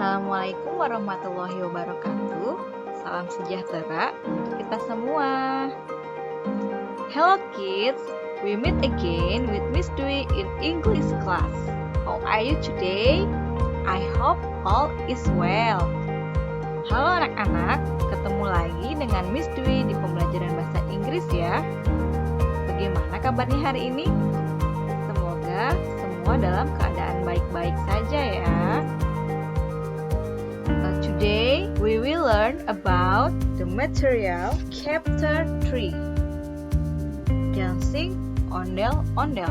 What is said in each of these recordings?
Assalamualaikum warahmatullahi wabarakatuh. Salam sejahtera untuk kita semua. Hello kids, we meet again with Miss Dwi in English class. How are you today? I hope all is well. Halo anak-anak, ketemu lagi dengan Miss Dwi di pembelajaran bahasa Inggris ya. Bagaimana kabarnya hari ini? Semoga semua dalam keadaan baik-baik saja ya. Today we will learn about the material chapter 3, Dancing Ondel-Ondel.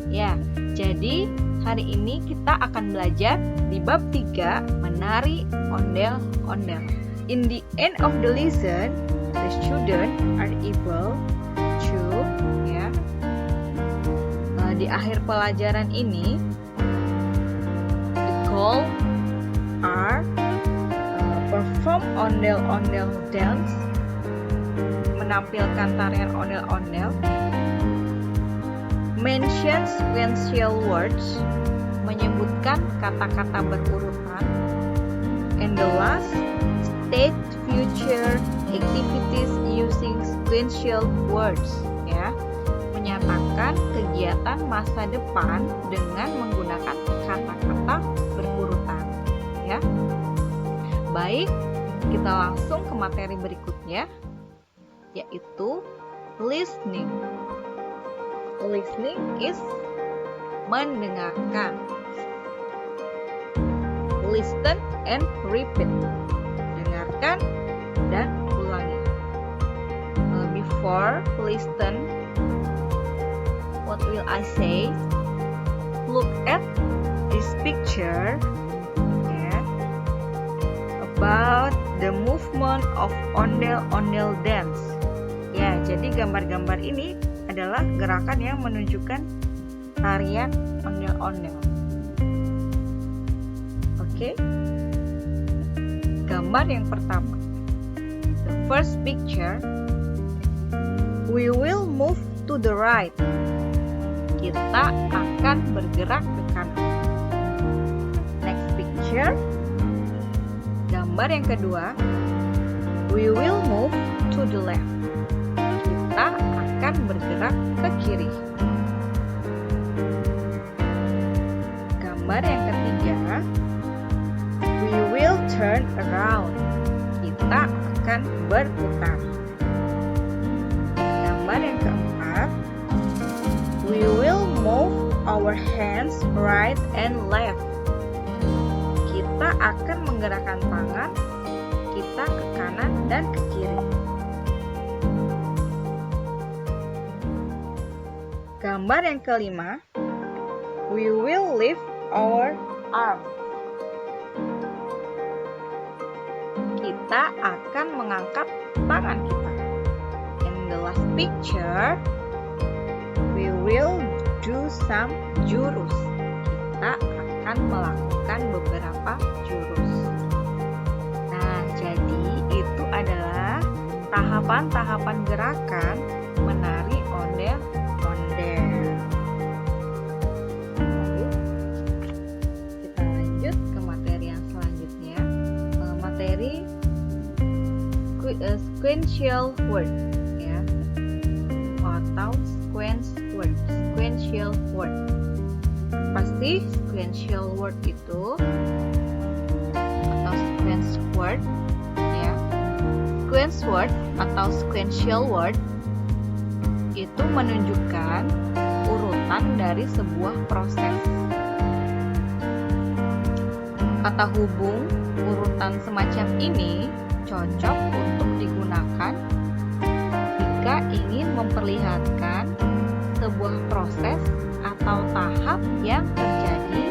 Ya, jadi hari ini kita akan belajar di bab 3, menari ondel-ondel. In the end of the lesson, the students are able to di akhir pelajaran ini, the goal are perform ondel-ondel dance, menampilkan tarian ondel-ondel, mention sequential words, menyebutkan kata-kata berurutan, and the last, state future activities using sequential words, ya, menyatakan kegiatan masa depan dengan menggunakan kata-kata berurutan, ya. Baik, kita langsung ke materi berikutnya, yaitu listening. Listening is mendengarkan. Listen and repeat. Dengarkan dan ulangi. Before listen, what will I say? Look at this picture about the movement of ondel-ondel dance. Ya, jadi gambar-gambar ini adalah gerakan yang menunjukkan tarian ondel-ondel. Oke. Gambar yang pertama. The first picture. We will move to the right. Kita akan bergerak ke kanan. Next picture. Gambar yang kedua, we will move to the left. Kita akan bergerak ke kiri. Gambar yang ketiga, we will turn around. Kita akan berputar. Gambar yang keempat, we will move our hands right and left. Kita akan menggerakkan tangan kita ke kanan dan ke kiri. Gambar yang kelima, we will lift our arm. Kita akan mengangkat tangan kita. In the last picture, we will do some jurus. Kita akan melakukan beberapa jurus. Nah, jadi itu adalah tahapan-tahapan gerakan menari ondel-ondel. Lalu kita lanjut ke materi yang selanjutnya, materi sequential word, ya, atau sequential word. Pasti sequential word itu atau sequence word, ya. Sequence word atau sequential word itu menunjukkan urutan dari sebuah proses. Kata hubung urutan semacam ini cocok untuk digunakan jika ingin memperlihatkan sebuah proses atau tahap yang terjadi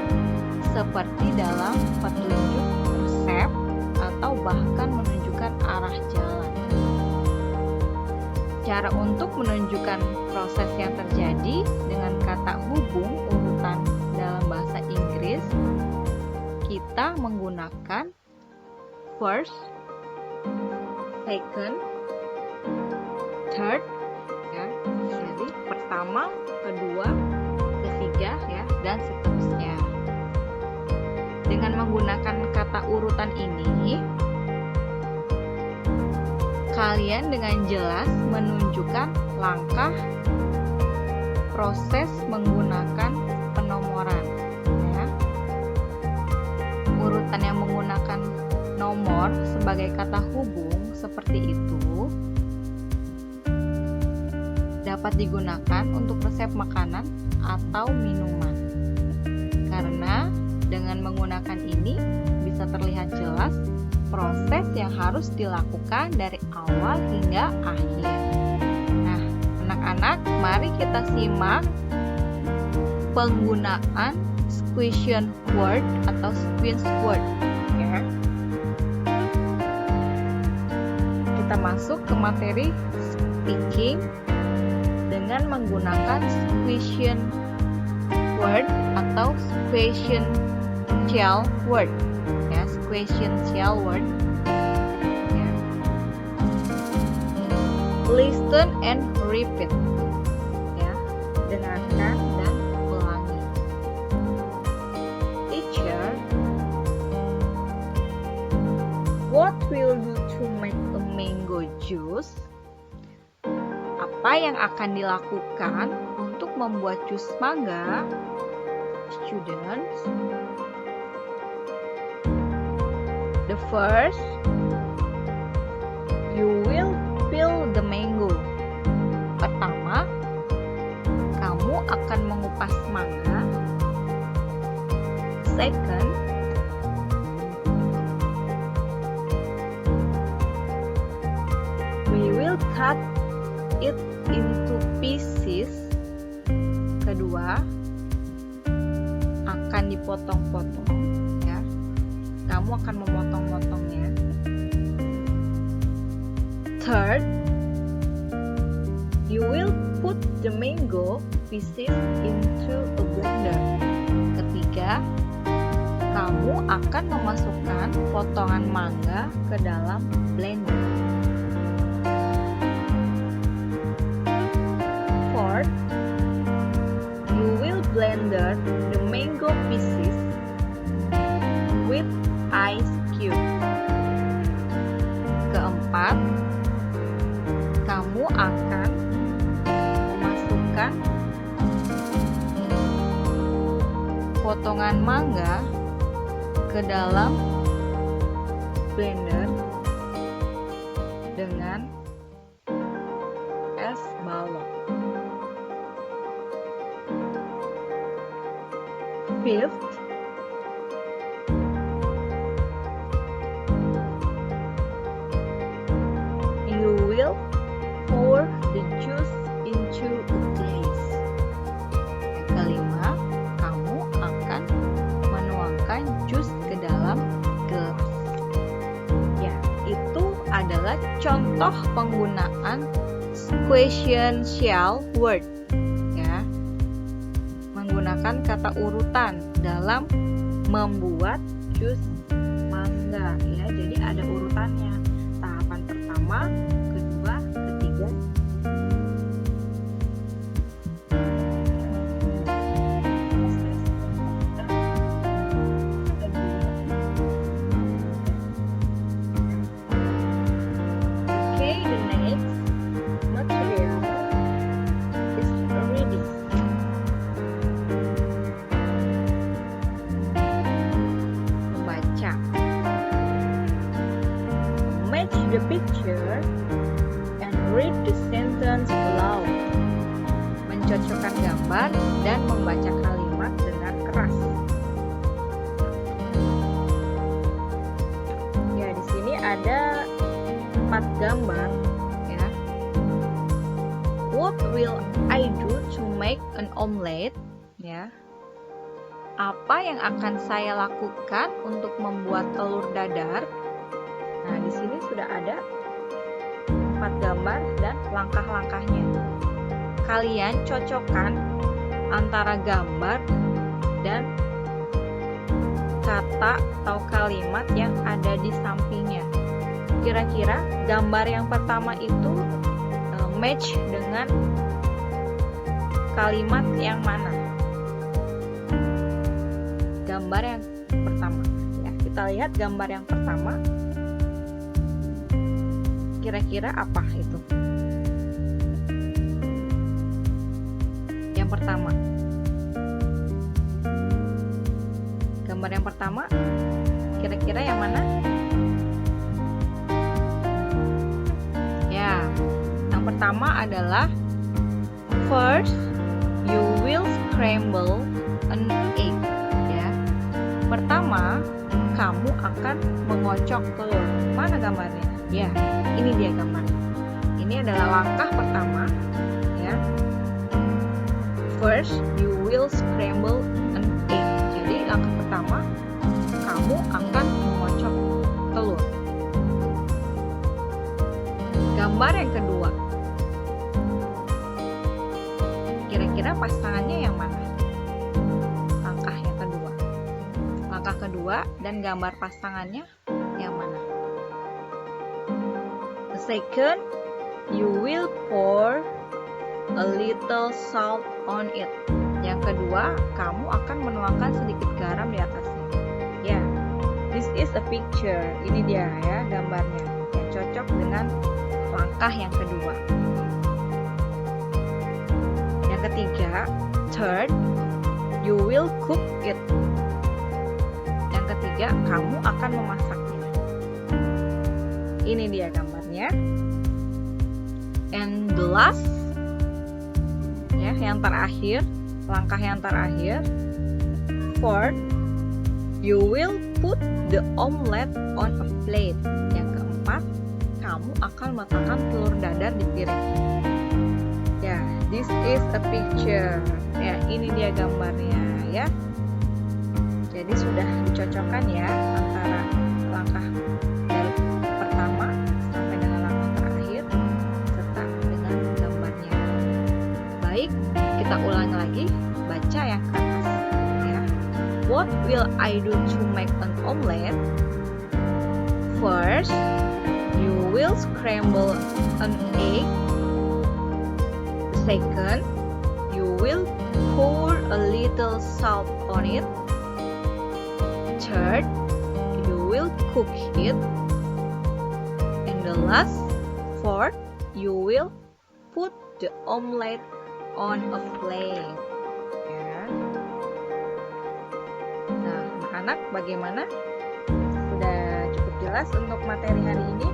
seperti dalam petunjuk resep atau bahkan menunjukkan arah jalan. Cara untuk menunjukkan proses yang terjadi dengan kata hubung urutan dalam bahasa Inggris, kita menggunakan first, second, third, ya. Jadi pertama, kedua, ketiga, ya, dan seterusnya. Dengan menggunakan kata kata urutan ini, kalian dengan jelas menunjukkan langkah proses menggunakan penomoran. Ya. Urutan yang menggunakan nomor sebagai kata hubung seperti itu dapat digunakan untuk resep makanan atau minuman. Karena dengan menggunakan ini bisa terlihat jelas proses yang harus dilakukan dari awal hingga akhir. Nah, anak-anak, mari kita simak penggunaan question word atau sequence word. Ya. Kita masuk ke materi speaking dengan menggunakan question word atau sequential word. Ya, sequential word. Ya. Listen and repeat. Ya, dengarkan dan ulangi. Teacher, what will you to make a mango juice? Apa yang akan dilakukan untuk membuat jus mangga? Students, the first, you will peel the mango. Pertama, kamu akan mengupas mangga. Second, we will cut it into pieces. Kedua, akan dipotong-potong, ya. Kamu akan memotong-motongnya. Third, you will put the mango pieces into a blender. Ketiga, kamu akan memasukkan potongan mangga ke dalam blender. Fourth, you will blender the mango pieces with ice cube. Keempat, kamu akan memasukkan potongan mangga ke dalam blender dengan es balok. Fifth, you will pour the juice into a glass. Kelima, kamu akan menuangkan jus ke dalam gelas. Ya, itu adalah contoh penggunaan sequential word. Ya, menggunakan kata urutan dalam membuat jus mangga. Ya, jadi ada urutannya. Tahapan pertama, kedua, ketiga. Okay, the next material is ready. Membaca. Match the picture and read the sentence aloud. Mencocokkan gambar dan membaca kalimat dengan keras. Ya, di sini ada 4 gambar, ya. What will I do to make an omelette? Ya. Apa yang akan saya lakukan untuk membuat telur dadar? Nah, di sini sudah ada 4 gambar dan langkah-langkahnya. Kalian cocokkan antara gambar dan kata atau kalimat yang ada di sampingnya. Kira-kira gambar yang pertama itu match dengan kalimat yang mana? Gambar yang pertama, ya, kita kita lihat gambar yang pertama. Kira-kira apa itu? Yang pertama. Gambar yang pertama, kira-kira yang mana? Ya, yang pertama adalah first you will scramble an egg. Ya, pertama kamu akan mengocok telur. Mana gambarnya? Ya, ini dia gambarnya. Ini adalah langkah pertama. Ya, first you will scramble an egg. Jadi langkah pertama kamu akan mengocok telur. Gambar yang kedua. Kira-kira pasangannya yang mana? Langkah yang kedua. Langkah kedua dan gambar pasangannya yang mana? The second, you will pour a little salt on it. Yang kedua, kamu akan menuangkan sedikit garam di atasnya. Ya, this is a picture. Ini dia ya gambarnya yang cocok dengan langkah yang kedua. Yang ketiga, third, you will cook it. Yang ketiga, kamu akan memasaknya. Ini dia gambarnya. And the last, ya, yang terakhir, langkah yang terakhir, fourth, you will put the omelet on a plate. Yang keempat, kamu akan meletakkan telur dadar di piring. Ya, this is a picture. Ya, ini dia gambarnya ya. Jadi sudah dicocokkan ya antara langkah dari pertama sampai dengan langkah terakhir serta dengan gambarnya. Baik, kita ulangi lagi, baca yang ke atas ya. What will I do to make an omelette? First, you will scramble an egg. Second, you will pour a little salt on it. Third, you will cook it. And the last, fourth, you will put the omelette on a plate. Ya. Nah, anak-anak bagaimana? Sudah cukup jelas untuk materi hari ini?